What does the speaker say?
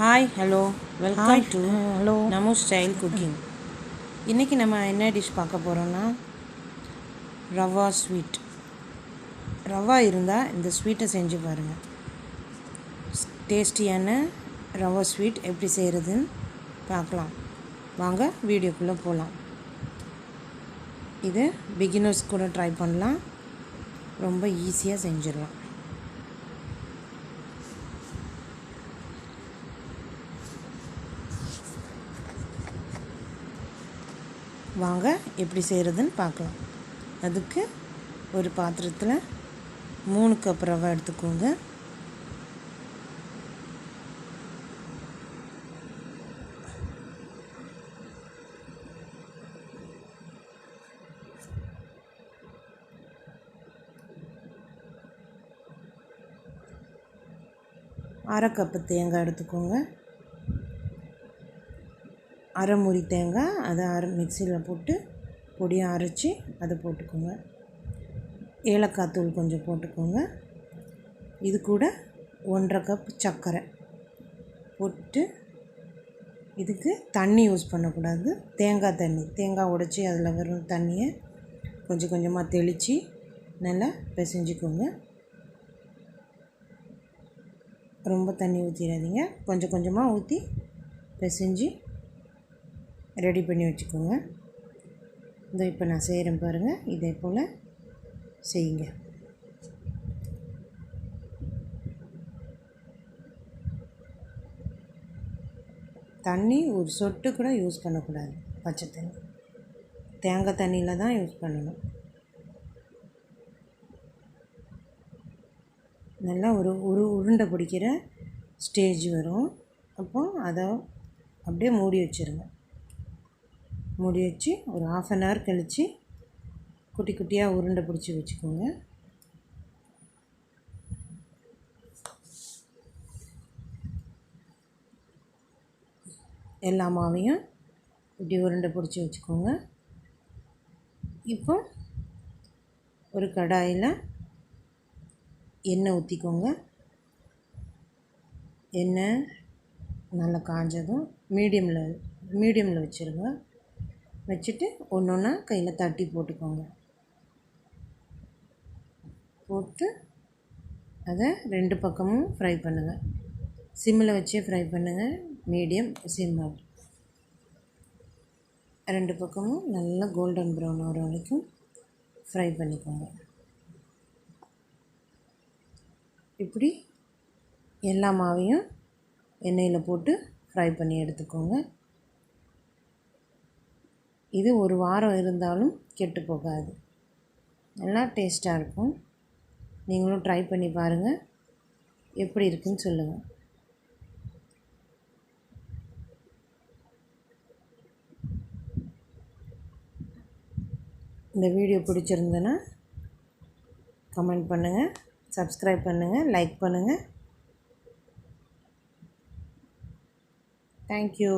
Hi hello welcome to hello நமு style cooking. இன்றைக்கி நம்ம என்ன டிஷ் பார்க்க போகிறோன்னா ரவா ஸ்வீட். ரவா இருந்தால் இந்த ஸ்வீட்டை செஞ்சு பாருங்கள். டேஸ்டியான ரவா ஸ்வீட் எப்படி செய்கிறதுன்னு பார்க்கலாம். வாங்க வீடியோக்குள்ளே போகலாம். இது பிகினர்ஸ் கூட ட்ரை பண்ணலாம், ரொம்ப ஈஸியாக செஞ்சிடலாம். வாங்க எப்படி செய்கிறதுன்னு பார்க்கலாம். அதுக்கு ஒரு பாத்திரத்தில் 3 கப் ரவை எடுத்துக்கோங்க. அரை கப்பு தேங்காய் எடுத்துக்கோங்க. அரை மூடி தேங்காய், அதை மிக்சியில் போட்டு பொடியாக அரைச்சி அதை போட்டுக்கோங்க. ஏலக்காய் தூள் கொஞ்சம் போட்டுக்கோங்க. இது கூட 1.5 கப் சர்க்கரை போட்டு, இதுக்கு தண்ணி யூஸ் பண்ணக்கூடாது, தேங்காய் உடைச்சி அதில் வரும் தண்ணியை கொஞ்சம் கொஞ்சமாக தெளித்து நல்லா பிசைஞ்சிக்கோங்க. ரொம்ப தண்ணி ஊற்றிடாதீங்க, கொஞ்சம் கொஞ்சமாக ஊற்றி பிசைஞ்சு ரெடி பண்ணி வச்சுக்கோங்க. இதோ இப்போ நான் செய்கிறேன் பாருங்கள், இதே போல் செய்யுங்க. தண்ணி ஒரு சொட்டு கூட யூஸ் பண்ணக்கூடாது, பச்சை தண்ணி, தேங்காய் தண்ணியில் தான் யூஸ் பண்ணணும். நல்லா ஒரு உருண்டை பிடிக்கிற ஸ்டேஜ் வரும். அப்போ அதை அப்படியே மூடி வச்சுருங்க. மூடி வச்சு ஒரு 1/2 hour கழித்து குட்டி குட்டியாக உருண்டை பிடிச்சி வச்சுக்கோங்க. எல்லா மாவையும் இப்படி உருண்டை பிடிச்சி வச்சுக்கோங்க. இப்போ ஒரு கடாயில் எண்ணெய் ஊற்றிக்கோங்க. எண்ணெய் நல்லா காஞ்சதும் மீடியமில் வச்சுருங்க. வச்சுட்டு ஒன்று ஒன்றா கையில் தட்டி போட்டுக்கோங்க. போட்டு அதை 2 பக்கமும் ஃப்ரை பண்ணுங்கள். சிம்மில் வச்சே ஃப்ரை பண்ணுங்கள், மீடியம் சிம்மில். 2 பக்கமும் நல்லா கோல்டன் ப்ரௌன் ஆகிற வரைக்கும் ஃப்ரை பண்ணிக்கோங்க. இப்படி எல்லா மாவையும் எண்ணெயில் போட்டு ஃப்ரை பண்ணி எடுத்துக்கோங்க. இது ஒரு வாரம் இருந்தாலும் கெட்டு போகாது, நல்லா டேஸ்ட்டாக இருக்கும். நீங்களும் ட்ரை பண்ணி பாருங்கள், எப்படி இருக்குன்னு சொல்லுங்கள். இந்த வீடியோ பிடிச்சிருந்ததுன்னா கமெண்ட் பண்ணுங்கள், சப்ஸ்கிரைப் பண்ணுங்கள், லைக் பண்ணுங்கள். தேங்க்யூ.